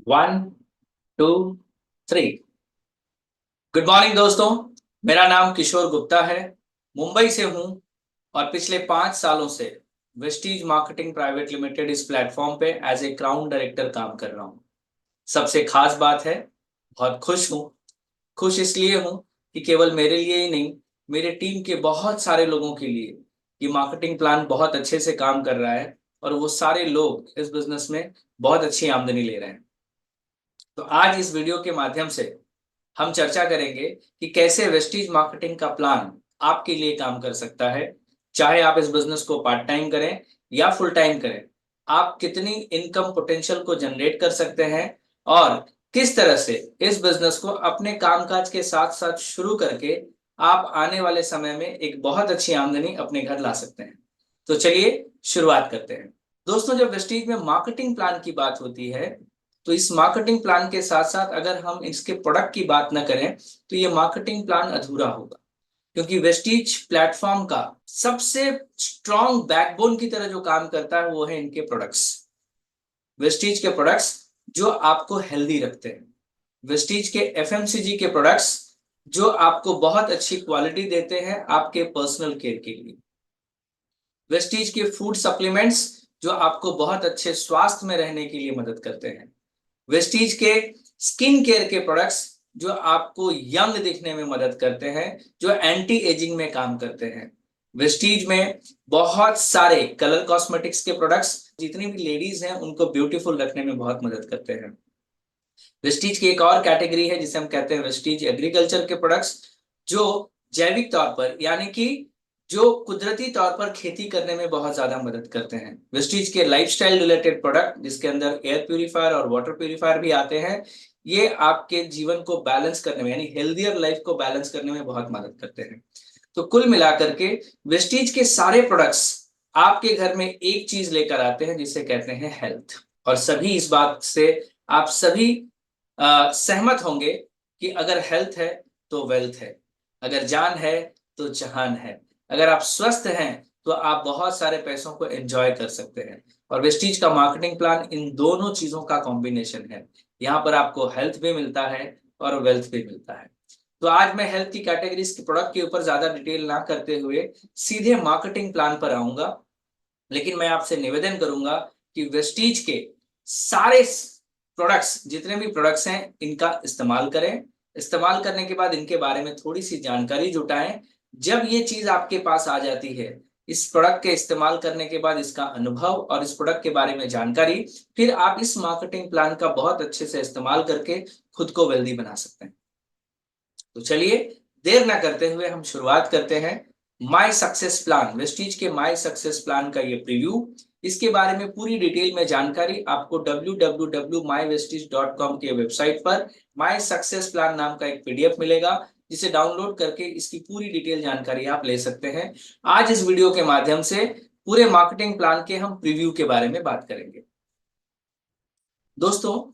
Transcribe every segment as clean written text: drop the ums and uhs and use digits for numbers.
One two three. Good morning दोस्तों। मेरा नाम किशोर गुप्ता है। मुंबई से हूं और पिछले 5 सालों से वेस्टीज मार्केटिंग प्राइवेट लिमिटेड इस प्लेटफॉर्म पे एज ए क्राउन डायरेक्टर काम कर रहा हूं। सबसे खास बात है, बहुत खुश हूं। खुश इसलिए हूं कि केवल मेरे लिए ही नहीं, मेरे टीम के बहुत सारे लोगों के लिए ये मार्केटिंग प्लान बहुत अच्छे से काम कर रहा है और वो सारे लोग इस बिजनेस में बहुत अच्छी आमदनी ले रहे हैं। तो आज इस वीडियो के माध्यम से हम चर्चा करेंगे कि कैसे वेस्टीज मार्केटिंग का प्लान आपके लिए काम कर सकता है। चाहे आप इस बिजनेस को पार्ट टाइम करें या फुल टाइम करें, आप कितनी इनकम पोटेंशियल को जनरेट कर सकते हैं और किस तरह से इस बिजनेस को अपने कामकाज के साथ साथ शुरू करके आप आने वाले समय में एक बहुत अच्छी आमदनी अपने घर ला सकते हैं। तो चलिए शुरुआत करते हैं। दोस्तों, जब वेस्टीज में मार्केटिंग प्लान की बात होती है तो इस मार्केटिंग प्लान के साथ साथ अगर हम इसके प्रोडक्ट की बात न करें तो ये मार्केटिंग प्लान अधूरा होगा, क्योंकि वेस्टीज प्लेटफॉर्म का सबसे स्ट्रॉन्ग बैकबोन की तरह जो काम करता है वो है इनके प्रोडक्ट्स। वेस्टीज के प्रोडक्ट्स जो आपको हेल्दी रखते हैं, वेस्टीज के एफएमसीजी के प्रोडक्ट्स जो आपको बहुत अच्छी क्वालिटी देते हैं आपके पर्सनल केयर के लिए, वेस्टीज के फूड सप्लीमेंट्स जो आपको बहुत अच्छे स्वास्थ्य में रहने के लिए मदद करते हैं, वेस्टीज के स्किन केयर के प्रोडक्ट्स जो आपको यंग दिखने में मदद करते हैं, जो एंटी एजिंग में काम करते हैं। वेस्टीज में बहुत सारे कलर कॉस्मेटिक्स के प्रोडक्ट्स जितनी भी लेडीज हैं उनको ब्यूटीफुल रखने में बहुत मदद करते हैं। वेस्टीज की एक और कैटेगरी है जिसे हम कहते हैं वेस्टीज एग्रीकल्चर के प्रोडक्ट्स, जो जैविक तौर पर यानी कि जो कुदरती तौर पर खेती करने में बहुत ज्यादा मदद करते हैं। वेस्टीज के लाइफस्टाइल रिलेटेड प्रोडक्ट जिसके अंदर एयर प्यूरिफायर और वाटर प्यूरिफायर भी आते हैं, ये आपके जीवन को बैलेंस करने में यानी हेल्दियर लाइफ को बैलेंस करने में बहुत मदद करते हैं। तो कुल मिलाकर के वेस्टीज के सारे प्रोडक्ट्स आपके घर में एक चीज लेकर आते हैं जिसे कहते हैं हेल्थ। और सभी इस बात से आप सभी सहमत होंगे कि अगर हेल्थ है तो वेल्थ है, अगर जान है तो जहान है, अगर आप स्वस्थ हैं तो आप बहुत सारे पैसों को एंजॉय कर सकते हैं। और वेस्टीज का मार्केटिंग प्लान इन दोनों चीजों का कॉम्बिनेशन है। यहाँ पर आपको हेल्थ भी मिलता है और वेल्थ भी मिलता है। तो आज मैं हेल्थ की कैटेगरीज के प्रोडक्ट के ऊपर ज्यादा डिटेल ना करते हुए सीधे मार्केटिंग प्लान पर आऊंगा, लेकिन मैं आपसे निवेदन करूंगा कि वेस्टीज के सारे प्रोडक्ट्स जितने भी प्रोडक्ट्स हैं इनका इस्तेमाल करें। इस्तेमाल करने के बाद इनके बारे में थोड़ी सी जानकारी जुटाएं। जब ये चीज आपके पास आ जाती है, इस प्रोडक्ट के इस्तेमाल करने के बाद इसका अनुभव और इस प्रोडक्ट के बारे में जानकारी, फिर आप इस मार्केटिंग प्लान का बहुत अच्छे से इस्तेमाल करके खुद को वेल्दी बना सकते हैं। तो चलिए देर ना करते हुए हम शुरुआत करते हैं। माई सक्सेस प्लान, वेस्टीज के माई सक्सेस प्लान का ये प्रीव्यू, इसके बारे में पूरी डिटेल में जानकारी आपको www.mywestige.com के वेबसाइट पर माई सक्सेस प्लान नाम का एक पीडीएफ मिलेगा, जिसे डाउनलोड करके इसकी पूरी डिटेल जानकारी आप ले सकते हैं। आज इस वीडियो के माध्यम से पूरे मार्केटिंग प्लान के हम प्रीव्यू के बारे में बात करेंगे। दोस्तों,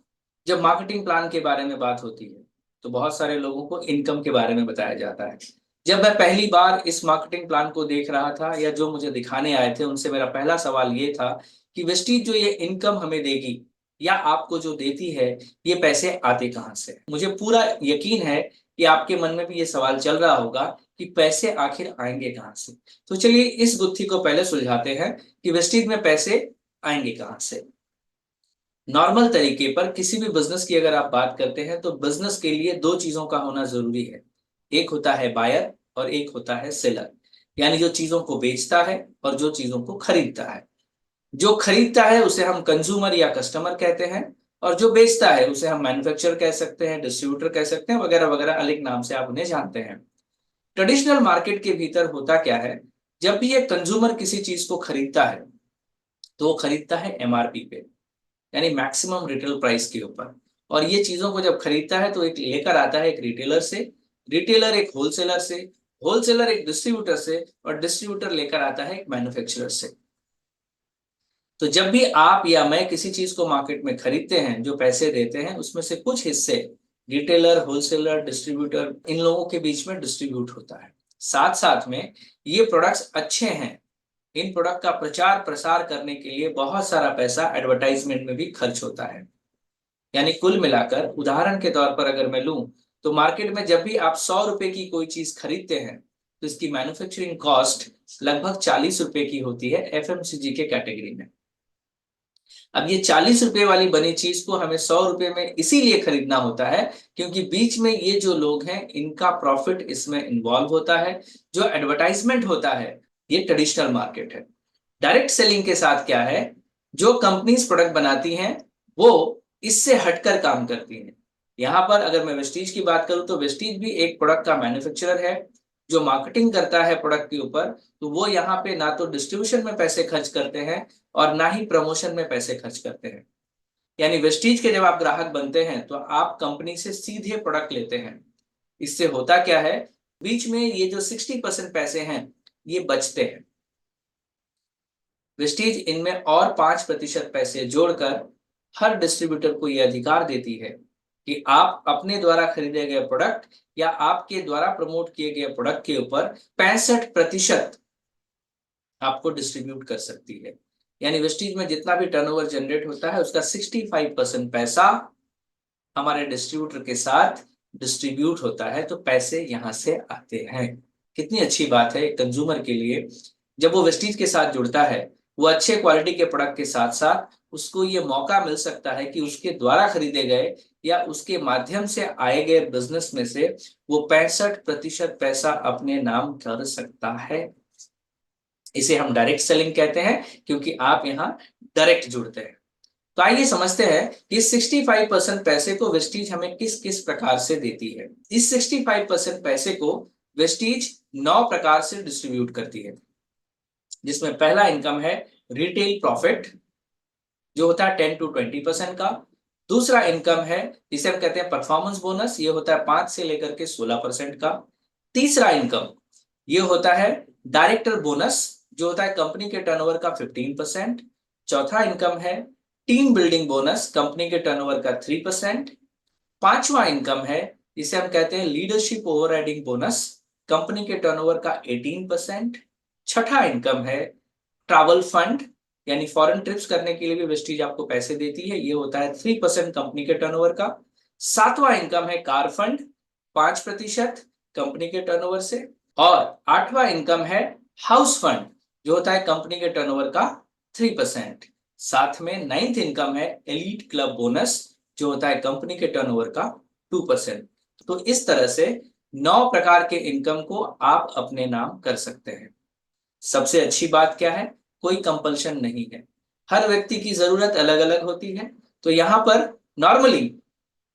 जब मार्केटिंग प्लान के बारे में बात होती है तो बहुत सारे लोगों को इनकम के बारे में बताया जाता है। जब मैं पहली बार इस मार्केटिंग प्लान को देख रहा था या जो मुझे दिखाने आए थे उनसे मेरा पहला सवाल ये था कि वेस्टीज जो ये इनकम हमें देगी या आपको जो देती है, ये पैसे आते कहाँ से। मुझे पूरा यकीन है कि आपके मन में भी ये सवाल चल रहा होगा कि पैसे आखिर आएंगे कहाँ से। तो चलिए इस गुत्थी को पहले सुलझाते हैं कि वेस्टीज में पैसे आएंगे कहाँ से। नॉर्मल तरीके पर किसी भी बिजनेस की अगर आप बात करते हैं तो बिजनेस के लिए दो चीजों का होना जरूरी है। एक होता है बायर और एक होता है सेलर, यानी जो चीजों को बेचता है और जो चीजों को खरीदता है। जो खरीदता है उसे हम कंज्यूमर या कस्टमर कहते हैं और जो बेचता है उसे हम मैन्युफैक्चरर कह सकते हैं, डिस्ट्रीब्यूटर कह सकते हैं, वगैरह वगैरह अलग नाम से आप उन्हें जानते हैं। ट्रेडिशनल मार्केट के भीतर होता क्या है, जब भी एक कंज्यूमर किसी चीज को खरीदता है तो वो खरीदता है एमआरपी पे, यानी मैक्सिमम रिटेल प्राइस के ऊपर। और ये चीजों को जब खरीदता है तो एक लेकर आता है एक रिटेलर से, रिटेलर एक होलसेलर से, होलसेलर एक डिस्ट्रीब्यूटर से और डिस्ट्रीब्यूटर लेकर आता है एक मैन्युफैक्चरर से। तो जब भी आप या मैं किसी चीज को मार्केट में खरीदते हैं, जो पैसे देते हैं उसमें से कुछ हिस्से रिटेलर, होलसेलर, डिस्ट्रीब्यूटर, इन लोगों के बीच में डिस्ट्रीब्यूट होता है। साथ साथ में ये प्रोडक्ट्स अच्छे हैं, इन प्रोडक्ट का प्रचार प्रसार करने के लिए बहुत सारा पैसा एडवर्टाइजमेंट में भी खर्च होता है। यानी कुल मिलाकर उदाहरण के तौर पर अगर मैं लूं तो मार्केट में जब भी आप 100 रुपए की कोई चीज खरीदते हैं तो इसकी मैन्युफैक्चरिंग कॉस्ट लगभग 40 रुपए की होती है एफएमसीजी के कैटेगरी में। अब ये 40 रुपए वाली बनी चीज को हमें 100 रुपए में इसीलिए खरीदना होता है क्योंकि बीच में ये जो लोग हैं इनका प्रॉफिट इसमें इन्वॉल्व होता है। जो एडवर्टाइजमेंट होता है ये ट्रेडिशनल मार्केट है। डायरेक्ट सेलिंग के साथ क्या है, जो कंपनीज प्रोडक्ट बनाती हैं वो इससे हटकर काम करती हैं। यहां पर अगर मैं वेस्टीज की बात करूं तो वेस्टीज भी एक प्रोडक्ट का मैन्युफैक्चरर है जो मार्केटिंग करता है प्रोडक्ट के ऊपर। तो वो यहाँ पे ना तो डिस्ट्रीब्यूशन में पैसे खर्च करते हैं और ना ही प्रमोशन में पैसे खर्च करते हैं। यानी वेस्टीज के जब आप ग्राहक बनते हैं तो आप कंपनी से सीधे प्रोडक्ट लेते हैं। इससे होता क्या है, बीच में ये जो 60% पैसे हैं ये बचते हैं। वेस्टीज इनमें और 5% पैसे जोड़कर हर डिस्ट्रीब्यूटर को यह अधिकार देती है कि आप अपने द्वारा खरीदे गए प्रोडक्ट या आपके द्वारा प्रमोट किए गए प्रोडक्ट के ऊपर 65% आपको डिस्ट्रीब्यूट कर सकती है। यानी वेस्टीज में जितना भी टर्नओवर जनरेट होता है उसका 65% पैसा हमारे डिस्ट्रीब्यूटर के साथ डिस्ट्रीब्यूट होता है, तो पैसे यहां से आते हैं। कितनी अच्छी बात है कंज्यूमर के लिए। जब वो वेस्टीज के साथ जुड़ता है वो अच्छे क्वालिटी के प्रोडक्ट के साथ साथ उसको ये मौका मिल सकता है कि उसके द्वारा खरीदे गए या उसके माध्यम से आए गए बिजनेस में से वो 65% पैसा अपने नाम कर सकता है। इसे हम डायरेक्ट सेलिंग कहते हैं क्योंकि आप यहाँ डायरेक्ट जुड़ते हैं। तो आइए समझते हैं कि 65% पैसे को वेस्टीज हमें किस किस प्रकार से देती है। इस 65% पैसे को वेस्टीज 9 प्रकार से डिस्ट्रीब्यूट करती है, जिसमें पहला इनकम है रिटेल प्रॉफिट जो होता है 10 to 20% का। दूसरा इनकम है जिसे हम कहते हैं परफॉर्मेंस बोनस, ये होता है 5 से लेकर के 16% का। तीसरा इनकम ये होता है डायरेक्टर बोनस जो होता है कंपनी के टर्नओवर का 15%। चौथा इनकम है टीम बिल्डिंग बोनस कंपनी के टर्नओवर का 3%। पांचवा इनकम है जिसे हम कहते हैं लीडरशिप ओवरराइडिंग बोनस कंपनी के टर्नओवर का 18%। छठा इनकम है ट्रैवल फंड, यानी फॉरेन ट्रिप्स करने के लिए भी वेस्टीज आपको पैसे देती है, ये होता है 3% कंपनी के टर्नओवर का। सातवां इनकम है कार फंड 5% कंपनी के टर्नओवर से। और आठवां इनकम है हाउस फंड जो होता है कंपनी के टर्नओवर का 3%। साथ में नाइन्थ इनकम है एलीट क्लब बोनस जो होता है कंपनी के टर्नओवर का 2%। तो इस तरह से 9 प्रकार के इनकम को आप अपने नाम कर सकते हैं। सबसे अच्छी बात क्या है, कोई कंपल्शन नहीं है, हर व्यक्ति की जरूरत अलग अलग होती है। तो यहाँ पर नॉर्मली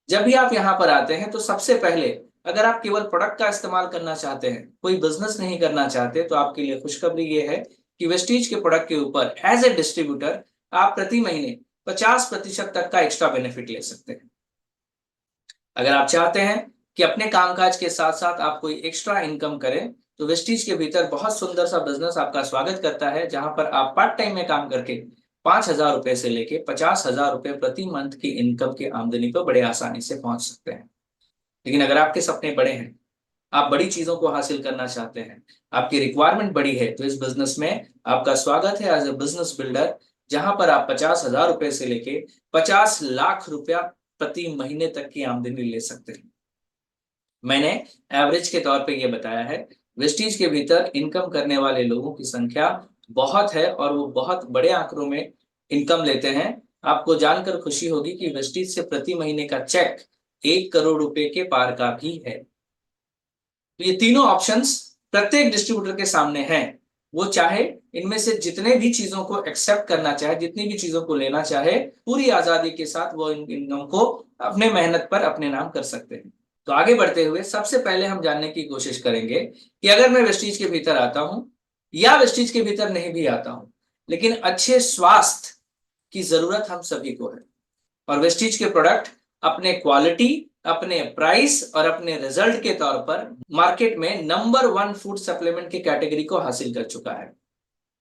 जब भी आप यहाँ पर आते हैं तो सबसे पहले अगर आप केवल प्रोडक्ट का इस्तेमाल करना चाहते हैं, कोई बिजनेस नहीं करना चाहते, तो आपके लिए खुशखबरी ये है कि वेस्टीज के प्रोडक्ट के ऊपर एज ए डिस्ट्रीब्यूटर आप प्रति महीने 50% तक का एक्स्ट्रा बेनिफिट ले सकते हैं। अगर आप चाहते हैं कि अपने कामकाज के साथ साथ आप कोई एक्स्ट्रा इनकम करें तो वेस्टीज के भीतर बहुत सुंदर सा बिजनेस आपका स्वागत करता है, जहां पर आप पार्ट टाइम में काम करके 5,000 रुपए से लेके 50,000 रुपए प्रति मंथ की इनकम की आमदनी पर बड़े आसानी से पहुंच सकते हैं। लेकिन अगर आपके सपने बड़े हैं, आप बड़ी चीजों को हासिल करना चाहते हैं, आपकी रिक्वायरमेंट बड़ी है, तो इस बिजनेस में आपका स्वागत है एज ए बिजनेस बिल्डर, जहां पर आप 50,000 रुपए से लेके 50 लाख रुपया प्रति महीने तक की आमदनी ले सकते हैं। मैंने एवरेज के तौर पे ये बताया है। वेस्टीज के भीतर इनकम करने वाले लोगों की संख्या बहुत है और वो बहुत बड़े आंकड़ों में इनकम लेते हैं। आपको जानकर खुशी होगी कि वेस्टीज से प्रति महीने का चेक 1 करोड़ रुपए के पार का भी है। तो ये तीनों ऑप्शंस प्रत्येक डिस्ट्रीब्यूटर के सामने हैं। वो चाहे इनमें से जितने भी चीजों को एक्सेप्ट करना चाहे, जितनी भी चीजों को लेना चाहे, पूरी आजादी के साथ वो इनकम को अपने मेहनत पर अपने नाम कर सकते हैं। तो आगे बढ़ते हुए सबसे पहले हम जानने की कोशिश करेंगे कि अगर मैं वेस्टीज के भीतर आता हूं या वेस्टीज के भीतर नहीं भी आता हूं, लेकिन अच्छे स्वास्थ्य की जरूरत हम सभी को है और वेस्टीज के प्रोडक्ट अपने क्वालिटी, अपने प्राइस और अपने रिजल्ट के तौर पर मार्केट में नंबर 1 फूड सप्लीमेंट की कैटेगरी को हासिल कर चुका है।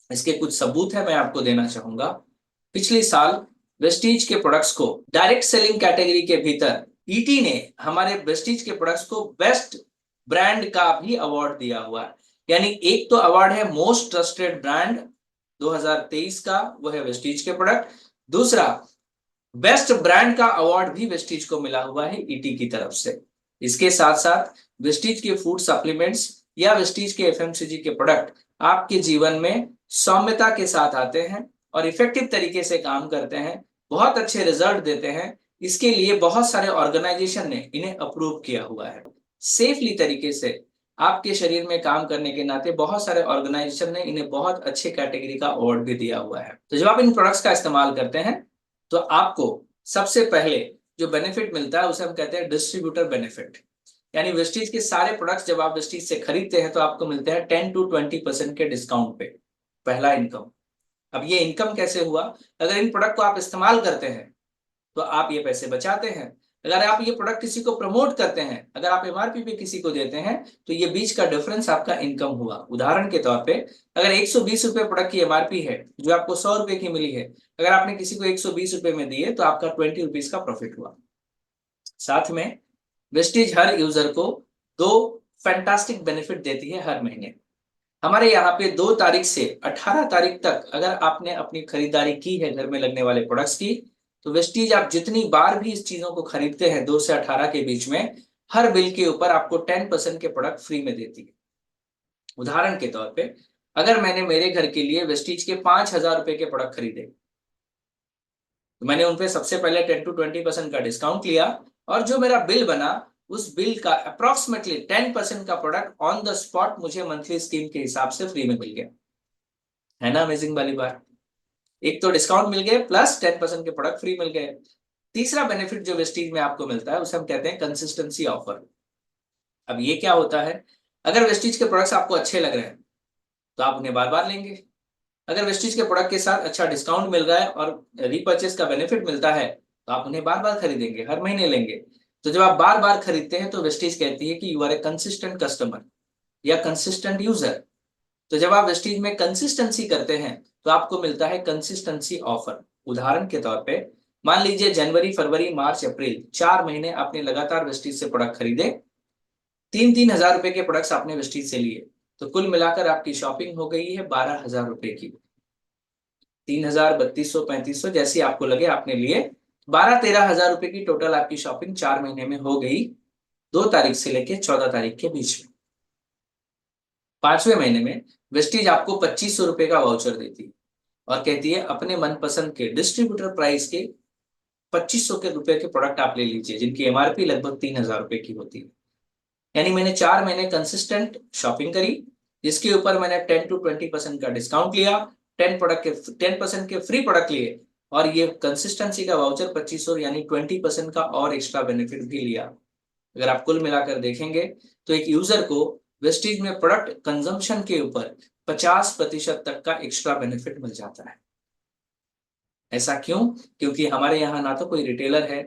इसके कुछ सबूत है मैं आपको देना चाहूंगा। पिछले साल वेस्टीज के प्रोडक्ट्स को डायरेक्ट सेलिंग कैटेगरी के भीतर ईटी ने हमारे वेस्टीज के प्रोडक्ट्स को बेस्ट ब्रांड का भी अवार्ड दिया हुआ है। यानी एक तो अवार्ड है मोस्ट ट्रस्टेड ब्रांड 2023 का, वो है वेस्टीज के प्रोडक्ट। दूसरा बेस्ट ब्रांड का अवार्ड भी वेस्टीज को मिला हुआ है ईटी की तरफ से। इसके साथ साथ वेस्टीज के फूड सप्लीमेंट्स या वेस्टीज के एफएमसीजी के प्रोडक्ट आपके जीवन में सौम्यता के साथ आते हैं और इफेक्टिव तरीके से काम करते हैं, बहुत अच्छे रिजल्ट देते हैं। इसके लिए बहुत सारे ऑर्गेनाइजेशन ने इन्हें अप्रूव किया हुआ है। सेफली तरीके से आपके शरीर में काम करने के नाते बहुत सारे ऑर्गेनाइजेशन ने इन्हें बहुत अच्छे कैटेगरी का अवार्ड भी दिया हुआ है। तो जब आप इन प्रोडक्ट्स का इस्तेमाल करते हैं तो आपको सबसे पहले जो बेनिफिट मिलता है उसे हम कहते हैं डिस्ट्रीब्यूटर बेनिफिट। यानी वेस्टीज के सारे प्रोडक्ट्स जब आप वेस्टीज से खरीदते हैं तो आपको मिलते हैं 10 to 20% के डिस्काउंट पे। पहला इनकम। अब ये इनकम कैसे हुआ? अगर इन प्रोडक्ट को आप इस्तेमाल करते हैं तो आप ये पैसे बचाते हैं। अगर आप ये प्रोडक्ट किसी को प्रमोट करते हैं, अगर आप एमआरपी पे किसी को देते हैं, तो ये बीच का डिफरेंस आपका इनकम हुआ। उदाहरण के तौर पे अगर 120 रुपए प्रोडक्ट की एमआरपी है जो आपको 100 रुपए की मिली है, अगर आपने किसी को 120 रुपए में दिए तो आपका 20 रुपीज का प्रॉफिट हुआ। साथ में वेस्टीज हर यूजर को 2 फैंटास्टिक बेनिफिट देती है हर महीने। हमारे यहाँ पे 2 तारीख से 18 तारीख तक अगर आपने अपनी खरीदारी की है घर में लगने वाले प्रोडक्ट्स की, तो वेस्टीज आप जितनी बार भी इस चीजों को खरीदते हैं 2 से 18 के बीच में, हर बिल के ऊपर आपको 10% के प्रोडक्ट फ्री में देती है। उदाहरण के तौर पे अगर मैंने मेरे घर के लिए वेस्टीज के 5,000 रुपए के प्रोडक्ट खरीदे तो मैंने उनपे सबसे पहले 10 to 20% का डिस्काउंट लिया और जो मेरा बिल बना उस बिल का अप्रोक्सीमेटली 10% का प्रोडक्ट ऑन द स्पॉट मुझे मंथली स्कीम के हिसाब से फ्री में मिल गया। है ना अमेजिंग वाली बात? एक तो डिस्काउंट मिल गए प्लस 10% के प्रोडक्ट फ्री मिल गए। तीसरा बेनिफिट जो वेस्टीज में आपको मिलता है उसे हम कहते हैं कंसिस्टेंसी ऑफर। अब ये क्या होता है? अगर वेस्टीज के प्रोडक्ट्स आपको अच्छे लग रहे हैं तो आप उन्हें बार बार लेंगे। अगर वेस्टीज के प्रोडक्ट के साथ अच्छा डिस्काउंट मिल रहा है और रीपर्चेस का बेनिफिट मिलता है तो आप उन्हें बार बार खरीदेंगे, हर महीने लेंगे। तो जब आप बार बार खरीदते हैं तो वेस्टीज कहती है कि you are a consistent customer या कंसिस्टेंट यूजर। तो जब आप वेस्टीज में कंसिस्टेंसी करते हैं तो आपको मिलता है कंसिस्टेंसी ऑफर। उदाहरण के तौर पे मान लीजिए जनवरी फरवरी मार्च अप्रैल 4 महीने आपने लगातार वेस्टीज से प्रोडक्ट खरीदे, 3,000 रुपए के प्रोडक्ट्स आपने वेस्टीज से लिए, तो कुल मिलाकर आपकी शॉपिंग हो गई है 12,000 रुपए की। 3,000 3,200 3,500 जैसी आपको लगे आपने लिए, 12-13 हजार रुपए की टोटल आपकी शॉपिंग 4 महीने में हो गई, 2 तारीख से लेके 14 तारीख के बीच में। 5वें महीने में वेस्टीज आपको 2,500 रुपए का वाउचर देती है और कहती है अपने मनपसंद के डिस्ट्रीब्यूटर प्राइस के 2,500 के रुपए के प्रोडक्ट आप ले लीजिए जिनकी एमआरपी लगभग 3,000 रुपए की होती है। यानी मैंने 4 महीने कंसिस्टेंट शॉपिंग करी, जिसके ऊपर मैंने 10 to 20% का डिस्काउंट लिया, 10% के फ्री प्रोडक्ट लिए और ये कंसिस्टेंसी का वाउचर 2,500 यानी 20% का और एक्स्ट्रा बेनिफिट भी लिया। अगर आप कुल मिलाकर देखेंगे तो एक यूजर को वेस्टीज में प्रोडक्ट कंजम्पशन के ऊपर 50% तक का एक्स्ट्रा बेनिफिट मिल जाता है। ऐसा क्यों? क्योंकि हमारे यहाँ ना तो कोई रिटेलर है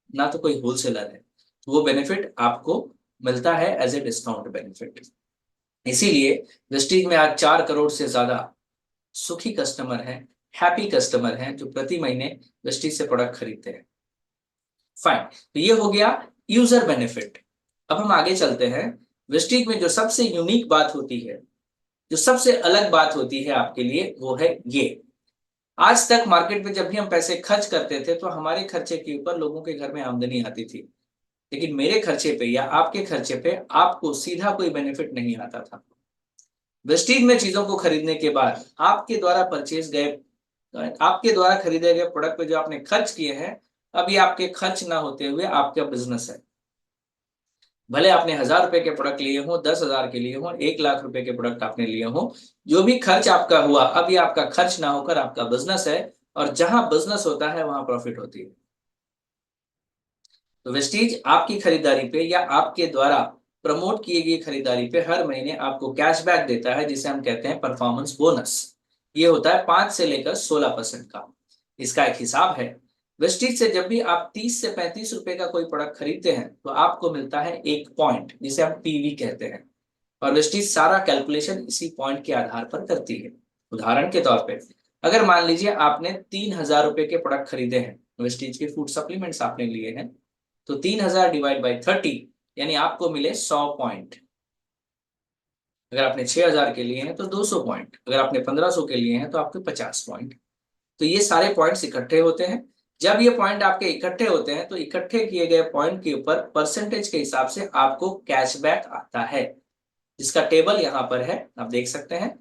ना तो कोई होलसेलर है, तो वो बेनिफिट आपको मिलता है एज ए डिस्काउंट बेनिफिट। इसीलिए वेस्टीज में आज 4 करोड़ से ज्यादा सुखी कस्टमर हैं, हैप्पी कस्टमर हैं जो प्रति महीने वेस्टीज से प्रोडक्ट खरीदते हैं। फाइन, तो ये हो गया यूजर बेनिफिट। अब हम आगे चलते हैं। वेस्टीज में जो सबसे यूनिक बात होती है, जो सबसे अलग बात होती है आपके लिए, वो है ये। आज तक मार्केट में जब भी हम पैसे खर्च करते थे तो हमारे खर्चे के ऊपर लोगों के घर में आमदनी आती थी, लेकिन मेरे खर्चे पे या आपके खर्चे पे आपको सीधा कोई बेनिफिट नहीं आता था। वेस्टीज में चीजों को खरीदने के बाद आपके द्वारा खरीदे गए प्रोडक्ट पे जो आपने खर्च किए हैं, अब ये आपके खर्च ना होते हुए आपका बिजनेस है। भले आपने 1,000 रुपए के प्रोडक्ट लिए हो, 10,000 के लिए हो, 1,00,000 रुपए के प्रोडक्ट आपने लिए हो, जो भी खर्च आपका हुआ अब ये आपका खर्च ना होकर आपका बिजनेस है और जहां बिजनेस होता है वहां प्रॉफिट होती है। तो वेस्टीज आपकी खरीदारी पे या आपके द्वारा प्रमोट किए गई खरीदारी पे हर महीने आपको कैशबैक देता है जिसे हम कहते हैं परफॉर्मेंस बोनस। ये होता है 5 से लेकर 16% का। इसका एक हिसाब है। वेस्टीज से जब भी आप 30 से 35 रुपए का कोई प्रोडक्ट खरीदते हैं तो आपको मिलता है 1 पॉइंट जिसे हम पीवी कहते हैं और वेस्टीज सारा कैलकुलेशन इसी पॉइंट के आधार पर करती है। उदाहरण के तौर पे अगर मान लीजिए आपने 3,000 रुपए के प्रोडक्ट खरीदे हैं, वेस्टीज के फूड सप्लीमेंट्स आपने लिए हैं, तो 3,000 डिवाइड बाई 30 यानी आपको मिले 100 पॉइंट। अगर आपने 6,000 के लिए हैं तो 200 पॉइंट, अगर आपने 1,500 के लिए हैं तो आपके 50 पॉइंट। तो ये सारे पॉइंट्स इकट्ठे होते हैं जब ये पॉइंट आपके इकट्ठे होते हैं तो इकट्ठे किए गए पॉइंट के ऊपर परसेंटेज के हिसाब से आपको कैशबैक आता है, जिसका टेबल यहाँ पर है, आप देख सकते हैं।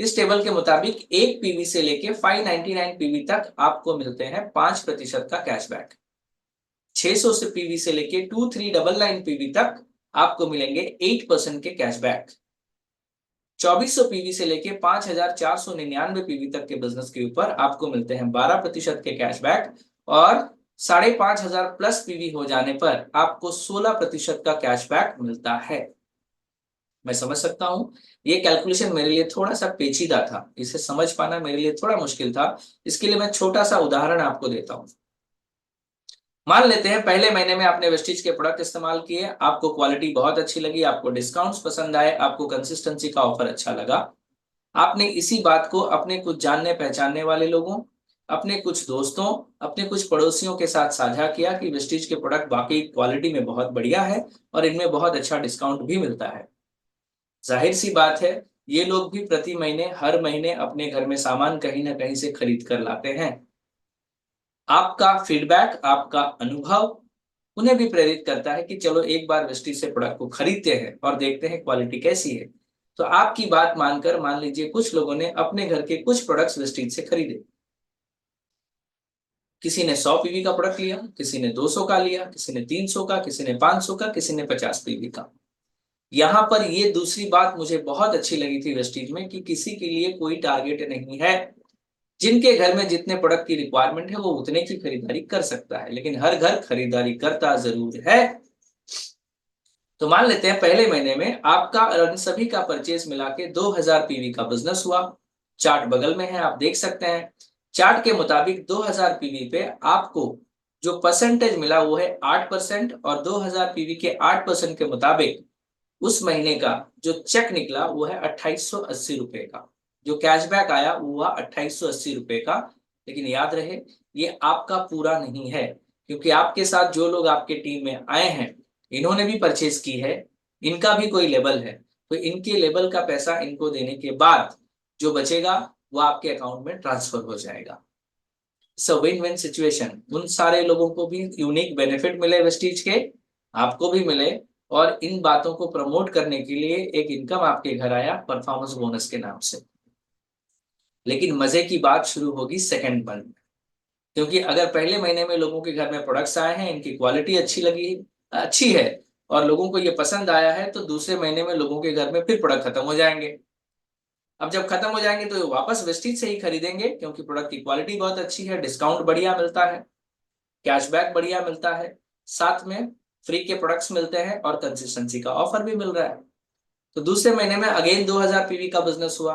इस टेबल के मुताबिक 1 पीवी से लेके 599 पीवी तक आपको मिलते हैं 5% का कैशबैक। 600 से पीवी से लेके 2399 पीवी तक आपको मिलेंगे 8% के कैशबैक। 2400 पीवी से लेके 5499 पीवी तक के बिजनेस के ऊपर आपको मिलते हैं 12% के कैशबैक, और 5500 प्लस पीवी हो जाने पर आपको 16% का कैशबैक मिलता है। मैं समझ सकता हूं ये कैलकुलेशन मेरे लिए थोड़ा सा पेचीदा था, इसे समझ पाना मेरे लिए थोड़ा मुश्किल था। इसके लिए मैं छोटा सा उदाहरण आपको देता हूं। मान लेते हैं पहले महीने में आपने वेस्टीज के प्रोडक्ट इस्तेमाल किए, आपको क्वालिटी बहुत अच्छी लगी, आपको डिस्काउंट्स पसंद आए, आपको कंसिस्टेंसी का ऑफर अच्छा लगा। आपने इसी बात को अपने कुछ जानने पहचानने वाले लोगों, अपने कुछ दोस्तों, अपने कुछ पड़ोसियों के साथ साझा किया कि वेस्टीज के प्रोडक्ट वाकई क्वालिटी में बहुत बढ़िया है और इनमें बहुत अच्छा डिस्काउंट भी मिलता है। जाहिर सी बात है, ये लोग भी प्रति महीने हर महीने अपने घर में सामान कहीं ना कहीं से खरीद कर लाते हैं। आपका फीडबैक, आपका अनुभव उन्हें भी प्रेरित करता है कि चलो एक बार वेस्टीज से प्रोडक्ट को खरीदते हैं और देखते हैं क्वालिटी कैसी है। तो आपकी बात मानकर मान लीजिए कुछ लोगों ने अपने घर के कुछ प्रोडक्ट्स वेस्टीज से खरीदे। किसी ने 100 पीवी का प्रोडक्ट लिया, किसी ने 200 का लिया, किसी ने 300 का, किसी ने 500 का, किसी ने 50 पीवी का। यहां पर ये दूसरी बात मुझे बहुत अच्छी लगी थी वेस्टीज में कि किसी के लिए कोई टारगेट नहीं है। जिनके घर में जितने प्रोडक्ट की रिक्वायरमेंट है वो उतने की खरीदारी कर सकता है, लेकिन हर घर खरीदारी करता जरूर है। तो मान लेते हैं पहले महीने में आपका और इन सभी का परचेज मिला के 2000 पीवी का बिजनेस हुआ। चार्ट बगल में है, आप देख सकते हैं। चार्ट के मुताबिक 2000 पीवी पे आपको जो परसेंटेज मिला वो है 8%, और 2000 पीवी के 8% के मुताबिक उस महीने का जो चेक निकला वो है 2880 रुपए का। जो कैशबैक आया वो हुआ 2880 रुपए का। लेकिन याद रहे, ये आपका पूरा नहीं है, क्योंकि आपके साथ जो लोग आपके टीम में आए हैं इन्होंने भी परचेज की है, इनका भी कोई लेबल है। तो इनके लेबल का पैसा इनको देने के बाद जो बचेगा वो आपके अकाउंट में ट्रांसफर हो जाएगा। सो विन विन सिचुएशन, उन सारे लोगों को भी यूनिक बेनिफिट मिले वेस्टीज के, आपको भी मिले, और इन बातों को प्रमोट करने के लिए एक इनकम आपके घर आया परफॉर्मेंस बोनस के नाम से। लेकिन मजे की बात शुरू होगी सेकंड मंथ में, क्योंकि अगर पहले महीने में लोगों के घर में प्रोडक्ट्स आए हैं, इनकी क्वालिटी अच्छी है और लोगों को ये पसंद आया है, तो दूसरे महीने में लोगों के घर में फिर प्रोडक्ट खत्म हो जाएंगे। अब जब खत्म हो जाएंगे तो वापस वेस्टीज से ही खरीदेंगे, क्योंकि प्रोडक्ट की क्वालिटी बहुत अच्छी है, डिस्काउंट बढ़िया मिलता है, कैशबैक बढ़िया मिलता है, साथ में फ्री के प्रोडक्ट्स मिलते हैं और कंसिस्टेंसी का ऑफर भी मिल रहा है। तो दूसरे महीने में अगेन 2000 पीवी का बिजनेस हुआ।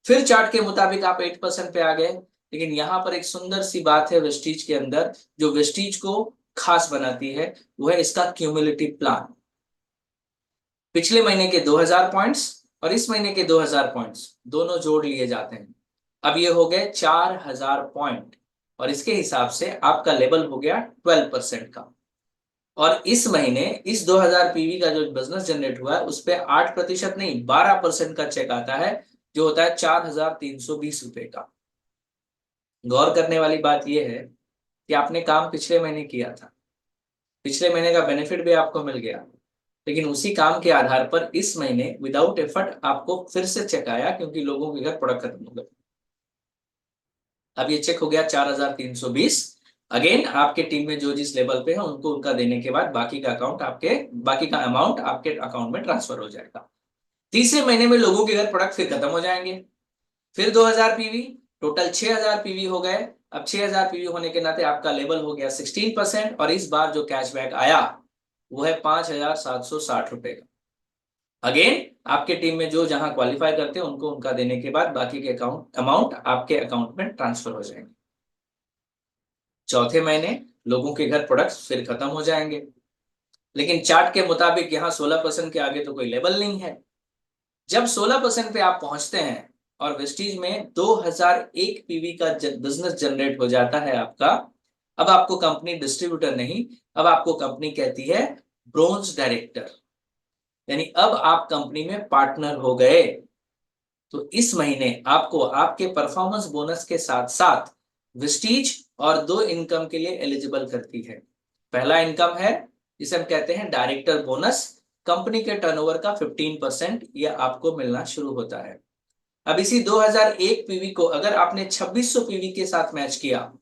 फिर चार्ट के मुताबिक आप 8% पे आ गए। लेकिन यहां पर एक सुंदर सी बात है वेस्टीज के अंदर, जो वेस्टीज को खास बनाती है, वो है इसका क्यूमुलेटिव प्लान। पिछले महीने के 2000 पॉइंट्स और इस महीने के 2000 पॉइंट्स दोनों जोड़ लिए जाते हैं। अब ये हो गए 4000 पॉइंट, और इसके हिसाब से आपका लेवल हो गया 12% का। और इस महीने इस 2000 पीवी का जो बिजनेस जनरेट हुआ है उस पे 8% नहीं 12% का चेक आता है, जो होता है 4320 रुपए का। गौर करने वाली बात यह है कि आपने काम पिछले महीने किया था, पिछले महीने का बेनिफिट भी आपको मिल गया, लेकिन उसी काम के आधार पर इस महीने विदाउट एफर्ट आपको फिर से चेक आया, क्योंकि लोगों के घर प्रोडक्ट खत्म हो गए। अब ये चेक हो गया 4320। अगेन आपके टीम में जो जिस लेवल पे है उनको उनका देने के बाद बाकी का अमाउंट आपके अकाउंट में ट्रांसफर हो जाएगा। तीसरे महीने में लोगों के घर प्रोडक्ट फिर खत्म हो जाएंगे, फिर 2000 पीवी, टोटल 6000 पीवी हो गए। अब 6000 पीवी होने के नाते आपका लेवल हो गया 16%, और इस बार जो कैशबैक आया वो है 5760 रुपए का। अगेन आपके टीम में जो जहां क्वालिफाई करते हैं उनको उनका देने के बाद बाकी के अमाउंट आपके अकाउंट में ट्रांसफर हो जाएंगे। चौथे महीने लोगों के घर प्रोडक्ट्स फिर खत्म हो जाएंगे, लेकिन चार्ट के मुताबिक यहाँ 16% के आगे तो कोई लेवल नहीं है। जब 16% पे आप पहुंचते हैं और वेस्टीज में 2001 पीवी का बिजनेस जनरेट हो जाता है आपका, अब आपको कंपनी डिस्ट्रीब्यूटर नहीं, अब आपको कंपनी कहती है ब्रोंज डायरेक्टर, यानी अब आप कंपनी में पार्टनर हो गए। तो इस महीने आपको आपके परफॉर्मेंस बोनस के साथ साथ वेस्टीज और दो इनकम के लिए एलिजिबल करती है। पहला इनकम है जिसे हम कहते हैं डायरेक्टर बोनस, कंपनी के टर्नओवर का 15% यह आपको मिलना शुरू होता है। अब इसी 2001 पीवी को अगर आपने 2600 पीवी के साथ मैच किया,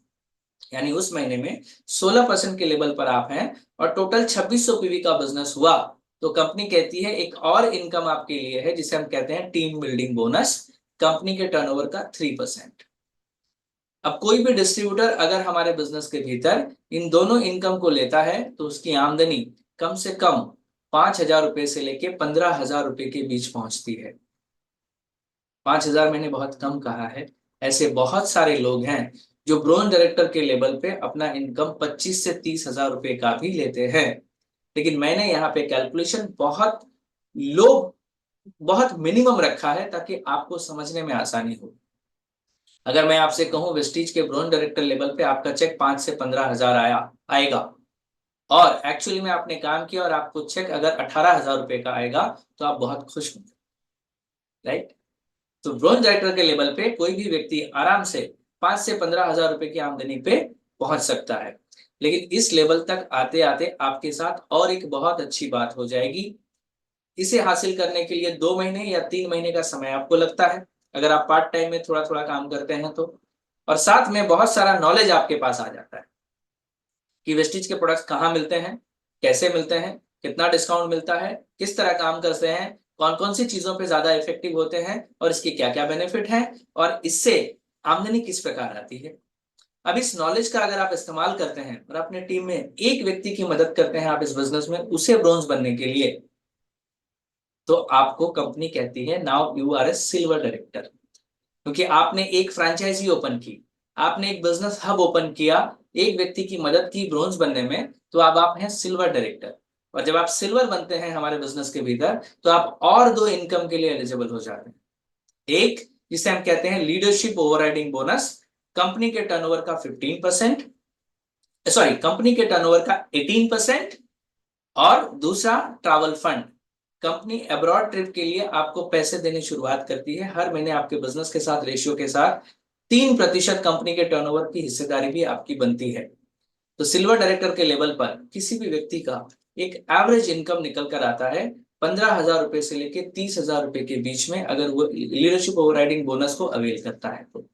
यानी उस महीने में 16% के लेवल पर आप हैं और टोटल 2600 पीवी का बिजनेस हुआ, तो कंपनी कहती है एक और इनकम आपके लिए है जिसे हम कहते हैं टीम बिल्डिंग बोनस, कंपनी के टर्नओवर का 3%। अब कोई भी डिस्ट्रीब्यूटर अगर हमारे बिजनेस के भीतर इन दोनों इनकम को लेता है तो उसकी आमदनी कम से कम 5,000 रुपए से लेके 15,000 रुपए के बीच पहुंचती है। 5,000 मैंने बहुत कम कहा है, ऐसे बहुत सारे लोग हैं जो ब्रोंज डायरेक्टर के लेवल पे अपना इनकम 25 से 30,000 रुपए का भी लेते हैं। लेकिन मैंने यहाँ पे कैलकुलेशन बहुत लो, बहुत मिनिमम रखा है ताकि आपको समझने में आसानी हो। अगर मैं आपसे कहूं वेस्टीज के ब्रोंज डायरेक्टर लेवल पे आपका चेक 5 से 15,000 आएगा और एक्चुअली में आपने काम किया और आपको चेक अगर 18,000 रुपए का आएगा तो आप बहुत खुश होंगे, राइट। तो ब्रोंज डायरेक्टर के लेवल पे कोई भी व्यक्ति आराम से 5 से 15,000 रुपए की आमदनी पे पहुंच सकता है। लेकिन इस लेवल तक आते आते आपके साथ और एक बहुत अच्छी बात हो जाएगी। इसे हासिल करने के लिए 2 महीने या 3 महीने का समय आपको लगता है अगर आप पार्ट टाइम में थोड़ा थोड़ा काम करते हैं तो, और साथ में बहुत सारा नॉलेज आपके पास आ जाता है कि वेस्टीज के प्रोडक्ट्स कहाँ मिलते हैं, कैसे मिलते हैं, कितना डिस्काउंट मिलता है, किस तरह काम करते हैं, कौन कौन सी चीजों पे ज्यादा इफेक्टिव होते हैं और इसके क्या क्या बेनिफिट हैं और इससे आमदनी किस प्रकार आती है। अब इस नॉलेज का अगर आप इस्तेमाल करते हैं और अपने टीम में एक व्यक्ति की मदद करते हैं आप इस बिजनेस में उसे ब्रोंज बनने के लिए, तो आपको कंपनी कहती है now you are a silver director, क्योंकि आपने एक फ्रेंचाइजी ओपन की, आपने एक बिजनेस हब ओपन किया, एक व्यक्ति की मदद की ब्रोंज बनने में, तो अब आप हैं सिल्वर डायरेक्टर। और जब आप सिल्वर बनते हैं हमारे बिजनेस के भीतर तो आप और दो इनकम के लिए एलिजिबल हो जाते हैं। एक जिसे हम कहते हैं लीडरशिप ओवरराइडिंग बोनस, कंपनी के टर्नओवर का 15%, सॉरी कंपनी के टर्नओवर का 18%, और दूसरा travel fund, company abroad trip के लिए आपको पैसे देनी शुरुआत करती है हर महीने आपके बिजनेस के साथ रेशियो के साथ 3% कंपनी के टर्नओवर की हिस्सेदारी भी आपकी बनती है। तो सिल्वर डायरेक्टर के लेवल पर किसी भी व्यक्ति का एक एवरेज इनकम निकल कर आता है 15,000 रुपए से लेकर 30,000 रुपए के बीच में, अगर वो लीडरशिप ओवरराइडिंग बोनस को अवेल करता है तो।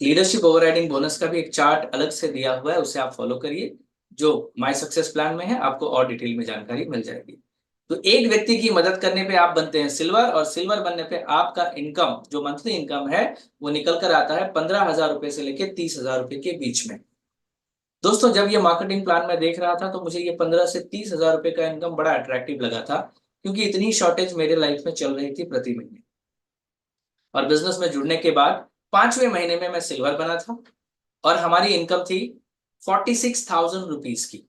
लीडरशिप ओवरराइडिंग बोनस का भी एक चार्ट अलग से दिया हुआ है, उसे आप फॉलो करिए, जो माय सक्सेस प्लान में है, आपको और डिटेल में जानकारी मिल जाएगी। तो एक व्यक्ति की मदद करने पे आप बनते हैं सिल्वर, और सिल्वर बनने पे आपका इनकम जो मंथली इनकम है वो निकल कर आता है 15,000 रुपए से लेकर 30,000 रुपए के बीच में। दोस्तों जब ये मार्केटिंग प्लान में देख रहा था तो मुझे ये 15 से 30,000 रुपए का इनकम बड़ा अट्रैक्टिव लगा था, क्योंकि इतनी शॉर्टेज मेरे लाइफ में चल रही थी प्रति महीने। और बिजनेस में जुड़ने के बाद 5वें महीने में मैं सिल्वर बना था और हमारी इनकम थी 46,000 रुपीज की।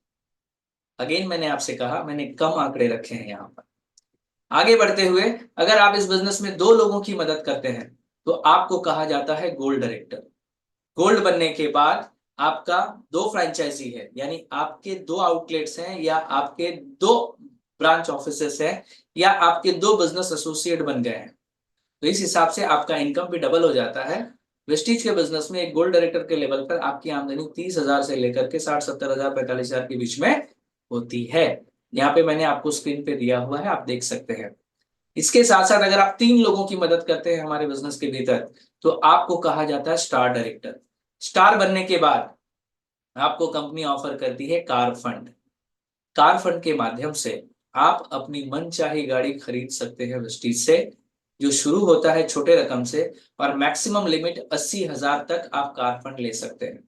अगेन मैंने आपसे कहा मैंने कम आंकड़े रखे हैं यहाँ पर। आगे बढ़ते हुए अगर आप इस बिजनेस में दो लोगों की मदद करते हैं तो आपको कहा जाता है गोल्ड डायरेक्टर। गोल्ड बनने के बाद आपका दो फ्रेंचाइजी है, यानी आपके दो आउटलेट्स हैं या आपके दो ब्रांच ऑफिसेस हैं या आपके दो बिजनेस एसोसिएट बन गए हैं, तो इस हिसाब से आपका इनकम भी डबल हो जाता है। वेस्टीज के बिजनेस में एक गोल्ड डायरेक्टर के लेवल पर आपकी आमदनी 30,000 से लेकर के 60-70,000 45,000 के बीच में होती है। यहाँ पे मैंने आपको स्क्रीन पे दिया हुआ है, आप देख सकते हैं। इसके साथ साथ अगर आप 3 लोगों की मदद करते हैं हमारे बिजनेस के भीतर तो आपको कहा जाता है स्टार डायरेक्टर। स्टार बनने के बाद आपको कंपनी ऑफर करती है कार फंड। कार फंड के माध्यम से आप अपनी मनचाही गाड़ी खरीद सकते हैं वेस्टीज से, जो शुरू होता है छोटे रकम से और मैक्सिमम लिमिट 80,000 तक आप कार फंड ले सकते हैं।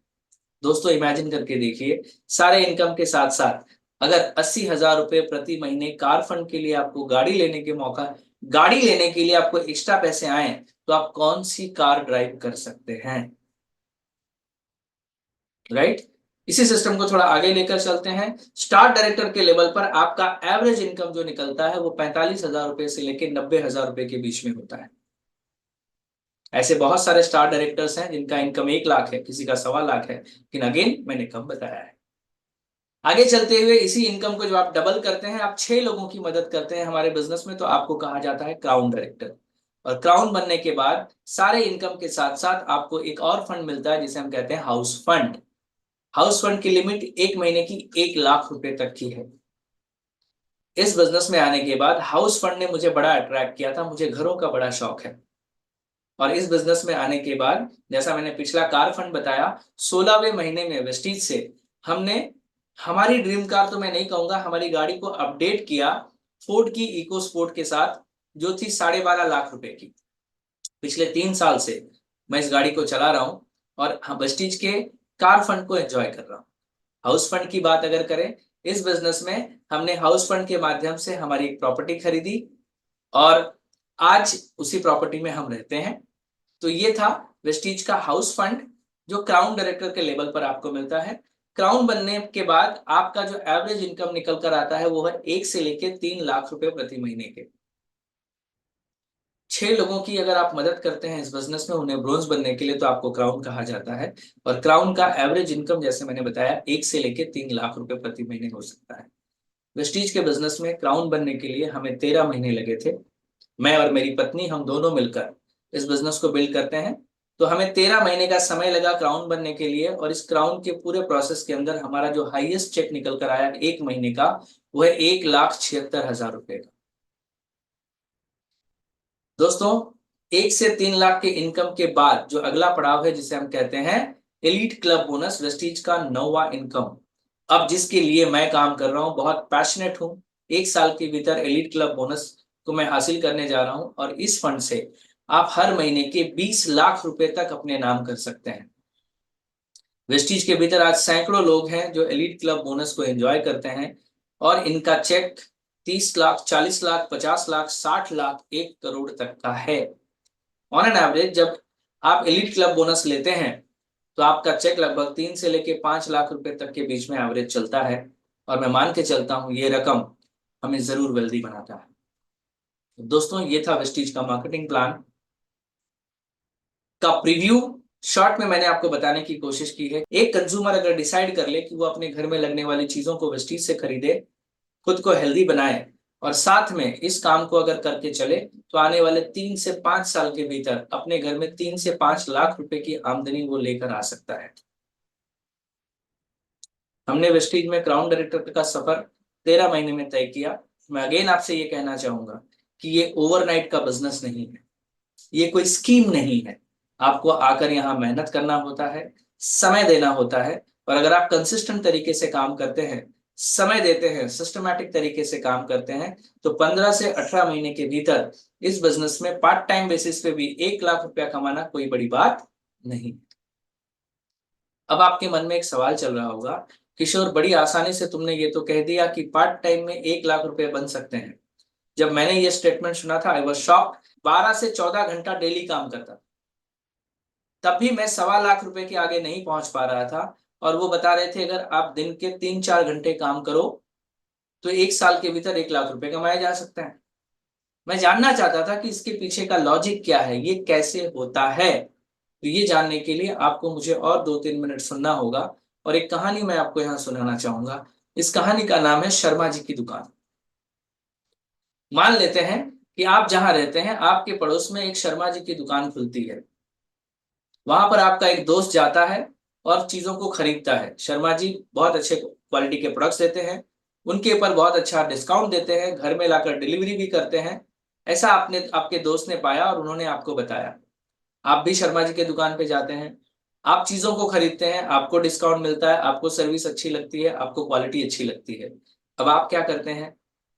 दोस्तों इमेजिन करके देखिए, सारे इनकम के साथ साथ अगर 80,000 रुपए प्रति महीने कार फंड के लिए आपको गाड़ी लेने के लिए आपको एक्स्ट्रा पैसे आए तो आप कौन सी कार ड्राइव कर सकते हैं, राइट। इसी सिस्टम को थोड़ा आगे लेकर चलते हैं। स्टार डायरेक्टर के लेवल पर आपका एवरेज इनकम जो निकलता है वो 45,000 रुपए से लेकर 90,000 रुपए के बीच में होता है। ऐसे बहुत सारे स्टार डायरेक्टर्स हैं जिनका इनकम 1 लाख है, किसी का 1.25 लाख है, लेकिन अगेन मैंने कम बताया है। आगे चलते हुए इसी इनकम को जब आप डबल करते हैं, आप 6 लोगों की मदद करते हैं हमारे बिजनेस में, तो आपको कहा जाता है क्राउन डायरेक्टर। और क्राउन बनने के बाद सारे इनकम के साथ साथ आपको एक और फंड मिलता है जिसे हम कहते हैं हाउस फंड। हाउस फंड की लिमिट 1 महीने की 1 लाख रुपए तक की है। इस बिजनेस में आने के बाद हाउस फंड ने मुझे बड़ा अट्रैक्ट किया था, मुझे घरों का बड़ा शौक है। और इस बिजनेस में आने के बाद जैसा मैंने पिछला कार फंड बताया, 16वें महीने में वेस्टीज से हमने हमारी ड्रीम कार तो मैं नहीं कहूंगा, हमारी गाड़ी को अपडेट किया फोर्ड की इको स्पोर्ट के साथ, जो थी 12.5 लाख रुपए की। पिछले 3 साल से मैं इस गाड़ी को चला रहा हूं और वेस्टीज के कार फंड को एंजॉय कर रहा हूं। हाउस फंड की बात अगर करें, इस बिजनेस में हमने हाउस फंड के माध्यम से हमारी एक प्रॉपर्टी खरीदी और आज उसी प्रॉपर्टी में हम रहते हैं। तो ये था वेस्टीज का हाउस फंड जो क्राउन डायरेक्टर के लेवल पर आपको मिलता है। क्राउन बनने के बाद आपका जो एवरेज इनकम निकल कर आता है वो है 1 से लेके 3 लाख रुपए प्रति महीने के। 6 लोगों की अगर आप मदद करते हैं इस बिजनेस में उन्हें ब्रोंज बनने के लिए, तो आपको क्राउन कहा जाता है। और क्राउन का एवरेज इनकम जैसे मैंने बताया 1 से लेके 3 लाख रुपए प्रति महीने हो सकता है। वेस्टीज के बिजनेस में क्राउन बनने के लिए हमें 13 महीने लगे थे। मैं और मेरी पत्नी हम दोनों मिलकर इस बिजनेस को बिल्ड करते हैं। तो हमें 13 महीने का समय लगा क्राउन बनने के लिए, और इस क्राउन के पूरे प्रोसेस के अंदर हमारा जो हाईएस्ट चेक निकल कर आया 1 महीने का, वो है 1,76,000 रुपए का। दोस्तों, 1 से 3 लाख के इनकम के बाद जो अगला पड़ाव है जिसे हम कहते हैं एलीट क्लब बोनस, वेस्टीज का 9वां इनकम। अब जिसके लिए मैं काम कर रहा हूं, बहुत पैशनेट हूं। 1 साल के भीतर एलीट क्लब बोनस को मैं हासिल करने जा रहा हूं और इस फंड से आप हर महीने के 20 लाख रुपए तक अपने नाम कर सकते हैं। वेस्टीज के भीतर आज सैकड़ों लोग हैं जो एलीट क्लब बोनस को एंजॉय करते हैं और इनका चेक 30 लाख, 40 लाख, 50 लाख, 60 लाख, 1 करोड़ तक का है। ऑन एन एवरेज जब आप एलीट क्लब बोनस लेते हैं तो आपका चेक लगभग 3 से लेके 5 लाख रुपए तक के बीच में एवरेज चलता है। और मैं मान के चलता हूं ये रकम हमें जरूर वेल्दी बनाता है। तो दोस्तों, ये था वेस्टीज का मार्केटिंग प्लान का प्रीव्यू। शॉर्ट में मैंने आपको बताने की कोशिश की है। एक कंज्यूमर अगर डिसाइड कर ले कि वो अपने घर में लगने वाली चीजों को वेस्टीज से खरीदे, खुद को हेल्दी बनाए और साथ में इस काम को अगर करके चले, तो आने वाले 3 से 5 साल के भीतर अपने घर में 3 से 5 लाख रुपए की आमदनी वो लेकर आ सकता है। हमने वेस्टीज में क्राउन डायरेक्टर का सफर 13 महीने में तय किया। मैं अगेन आपसे ये कहना चाहूंगा कि ये ओवरनाइट का बिजनेस नहीं है, ये कोई स्कीम नहीं है। आपको आकर यहाँ मेहनत करना होता है, समय देना होता है, और अगर आप कंसिस्टेंट तरीके से काम करते हैं, समय देते हैं, सिस्टमैटिक तरीके से काम करते हैं, तो 15 से 18 महीने के भीतर इस बिजनेस में पार्ट टाइम बेसिस पे भी 1 लाख रुपया कमाना कोई बड़ी बात नहीं। अब आपके मन में एक सवाल चल रहा होगा, किशोर बड़ी आसानी से तुमने ये तो कह दिया कि पार्ट टाइम में 1 लाख रुपए बन सकते हैं। जब मैंने ये स्टेटमेंट सुना था आई वाज शॉक्ड। 12 से 14 घंटा डेली काम करता, तब भी मैं 1.25 लाख रुपए के आगे नहीं पहुंच पा रहा था। और वो बता रहे थे अगर आप दिन के 3-4 घंटे काम करो तो 1 साल के भीतर 1 लाख रुपए कमाए जा सकते हैं। मैं जानना चाहता था कि इसके पीछे का लॉजिक क्या है, ये कैसे होता है। तो ये जानने के लिए आपको मुझे और 2-3 मिनट सुनना होगा, और एक कहानी मैं आपको यहाँ सुनाना चाहूंगा। इस कहानी का नाम है शर्मा जी की दुकान। मान लेते हैं कि आप जहां रहते हैं आपके पड़ोस में एक शर्मा जी की दुकान खुलती है। वहां पर आपका एक दोस्त जाता है और चीजों को खरीदता है। शर्मा जी बहुत अच्छे क्वालिटी के प्रोडक्ट्स देते हैं, उनके ऊपर बहुत अच्छा डिस्काउंट देते हैं, घर में लाकर डिलीवरी भी करते हैं। ऐसा आपने आपके दोस्त ने पाया और उन्होंने आपको बताया। आप भी शर्मा जी के दुकान पे जाते हैं, आप चीजों को खरीदते हैं, आपको डिस्काउंट मिलता है, आपको सर्विस अच्छी लगती है, आपको क्वालिटी अच्छी लगती है। अब आप क्या करते हैं,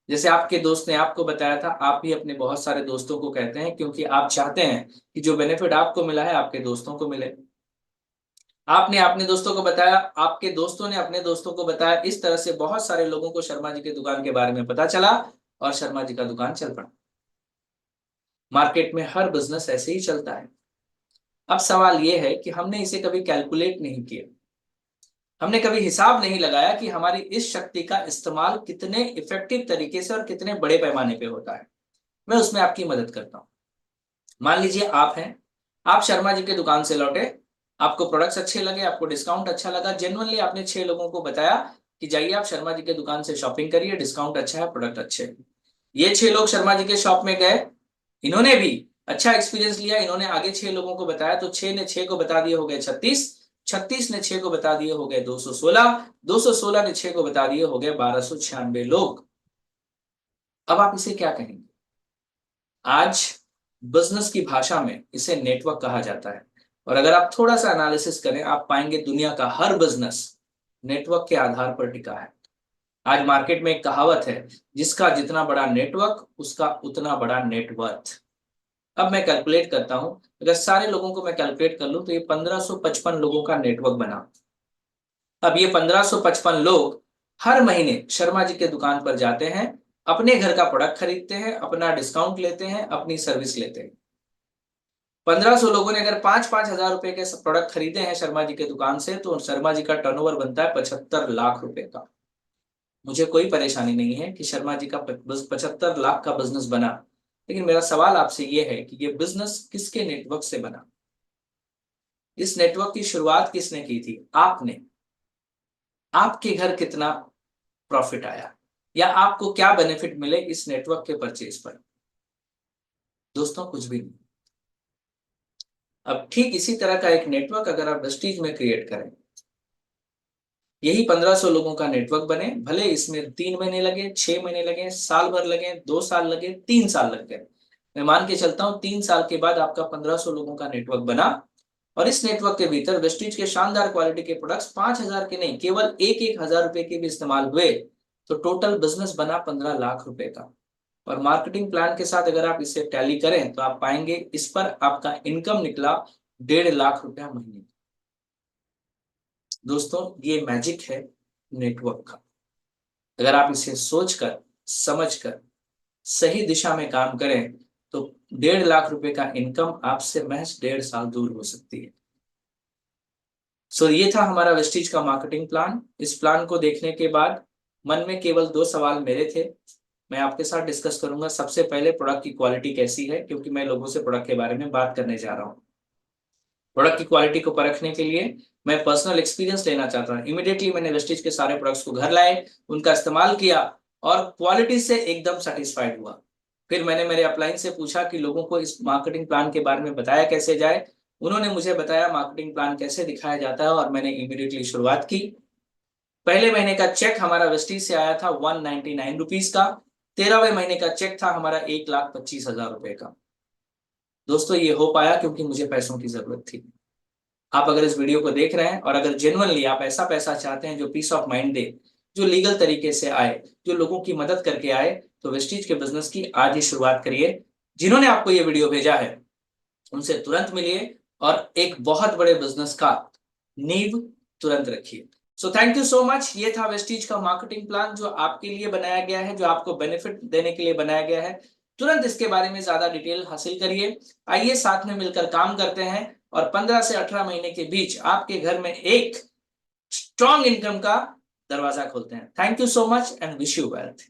जैसे आपके दोस्त ने आपको बताया था, आप भी अपने बहुत सारे दोस्तों को कहते हैं, क्योंकि आप चाहते हैं कि जो बेनिफिट आपको मिला है आपके दोस्तों को मिले। आपने अपने दोस्तों को बताया, आपके दोस्तों ने अपने दोस्तों को बताया, इस तरह से बहुत सारे लोगों को शर्मा जी के दुकान के बारे में पता चला और शर्मा जी का दुकान चल पड़ा। मार्केट में हर बिजनेस ऐसे ही चलता है। अब सवाल यह है कि हमने इसे कभी कैलकुलेट नहीं किया, हमने कभी हिसाब नहीं लगाया कि हमारी इस शक्ति का इस्तेमाल कितने इफेक्टिव तरीके से और कितने बड़े पैमाने पे होता है। मैं उसमें आपकी मदद करता हूं। मान लीजिए आप हैं, आप शर्मा जी के दुकान से लौटे, आपको प्रोडक्ट्स अच्छे लगे, आपको डिस्काउंट अच्छा लगा, जेन्युइनली आपने 6 लोगों को बताया कि जाइए आप शर्मा जी के दुकान से शॉपिंग करिए, डिस्काउंट अच्छा है, प्रोडक्ट अच्छे हैं। ये 6 लोग शर्मा जी के शॉप में गए, इन्होंने भी अच्छा एक्सपीरियंस लिया, इन्होंने आगे 6 लोगों को बताया, तो 6 ने 6 को बता दिए हो गए 36, 36 ने 6 को बता दिए हो गए 216, 216 ने 6 को बता दिए हो गए 1296 लोग। अब आप इसे क्या कहेंगे? आज बिजनेस की भाषा में इसे नेटवर्क कहा जाता है, और अगर आप थोड़ा सा एनालिसिस करें, आप पाएंगे दुनिया का हर बिजनेस नेटवर्क के आधार पर टिका है। आज मार्केट में एक कहावत है, जिसका जितना बड़ा नेटवर्क उसका उतना बड़ा नेटवर्थ। अब मैं कैलकुलेट करता हूं, अगर सारे लोगों को मैं कैलकुलेट कर लूं तो ये 1555 लोगों का नेटवर्क बना। अब ये 1555 लोग हर महीने शर्मा जी के दुकान पर जाते हैं, अपने घर का प्रोडक्ट खरीदते हैं, अपना डिस्काउंट लेते हैं, अपनी सर्विस लेते हैं। 1500 लोगों ने अगर 5-5 हजार रुपए के प्रोडक्ट खरीदे हैं शर्मा जी के दुकान से, तो शर्मा जी का टर्नओवर बनता है 75 लाख रुपए का। मुझे कोई परेशानी नहीं है कि शर्मा जी का 75 लाख का बिजनेस बना, लेकिन मेरा सवाल आपसे यह है कि यह बिजनेस किसके नेटवर्क से बना? इस नेटवर्क की शुरुआत किसने की थी? आपने। आपके घर कितना प्रॉफिट आया, या आपको क्या बेनिफिट मिले इस नेटवर्क के परचेज पर? दोस्तों, कुछ भी नहीं। अब ठीक इसी तरह का एक नेटवर्क अगर आप वेस्टीज में क्रिएट करें, यही 1500 लोगों का नेटवर्क बने, भले इसमें 3 महीने लगे, 6 महीने लगे, साल भर लगे, 2 साल लगे, 3 साल लग गए, मैं मान के चलता हूं 3 साल के बाद आपका 1500 लोगों का नेटवर्क बना, और इस नेटवर्क के भीतर वेस्टीज के शानदार क्वालिटी के प्रोडक्ट्स 5000 के नहीं, केवल 1-1000 रुपए के भी इस्तेमाल हुए, तो टोटल बिजनेस बना 15 लाख रुपए का। और मार्केटिंग प्लान के साथ अगर आप इसे टैली करें, तो आप पाएंगे इस पर आपका इनकम निकला 1.5 लाख रुपया महीने। दोस्तों, ये मैजिक है नेटवर्क का। अगर आप इसे सोचकर, समझकर, सही दिशा में काम करें, तो 1.5 लाख रुपए का इनकम आपसे महज 1.5 साल दूर हो सकती है। ये था हमारा वेस्टीज का मार्केटिंग प्लान। इस प्लान को देखने के बाद मन में केवल 2 सवाल मेरे थे, मैं आपके साथ डिस्कस करूंगा। सबसे पहले, प्रोडक्ट की क्वालिटी कैसी है, क्योंकि मैं लोगों से प्रोडक्ट के बारे में बात करने जा रहा हूँ। प्रोडक्ट की क्वालिटी को परखने के लिए मैं पर्सनल एक्सपीरियंस लेना चाहता हूँ। इमीडिएटली मैंने वेस्टीज के सारे प्रोडक्ट्स को घर लाए, उनका इस्तेमाल किया, और क्वालिटी से एकदम सेटिस्फाइड हुआ। फिर मैंने मेरे अपलाइन से पूछा कि लोगों को इस मार्केटिंग प्लान के बारे में बताया कैसे जाए। उन्होंने मुझे बताया मार्केटिंग प्लान कैसे दिखाया जाता है, और मैंने इमीडिएटली शुरुआत की। पहले महीने का चेक हमारा वेस्टीज से आया था 199 रुपीज का। 13वें महीने का चेक था हमारा 1,25,000 रुपए का। दोस्तों, ये हो पाया क्योंकि मुझे पैसों की जरूरत थी। आप अगर इस वीडियो को देख रहे हैं, और अगर जेन्युइनली आप ऐसा पैसा चाहते हैं जो पीस ऑफ माइंड दे, जो लीगल तरीके से आए, जो लोगों की मदद करके आए, तो वेस्टीज के बिजनेस की आज ही शुरुआत करिए। जिन्होंने आपको ये वीडियो भेजा है, उनसे तुरंत मिलिए, और एक बहुत बड़े बिजनेस का नींव तुरंत रखिए। Thank you so much. ये था वेस्टीज का मार्केटिंग प्लान, जो आपके लिए बनाया गया है, जो आपको बेनिफिट देने के लिए बनाया गया है। तुरंत इसके बारे में ज्यादा डिटेल हासिल करिए। आइए साथ में मिलकर काम करते हैं, और 15 से 18 महीने के बीच आपके घर में एक स्ट्रॉन्ग इनकम का दरवाजा खोलते हैं। Thank you so much and wish you wealth.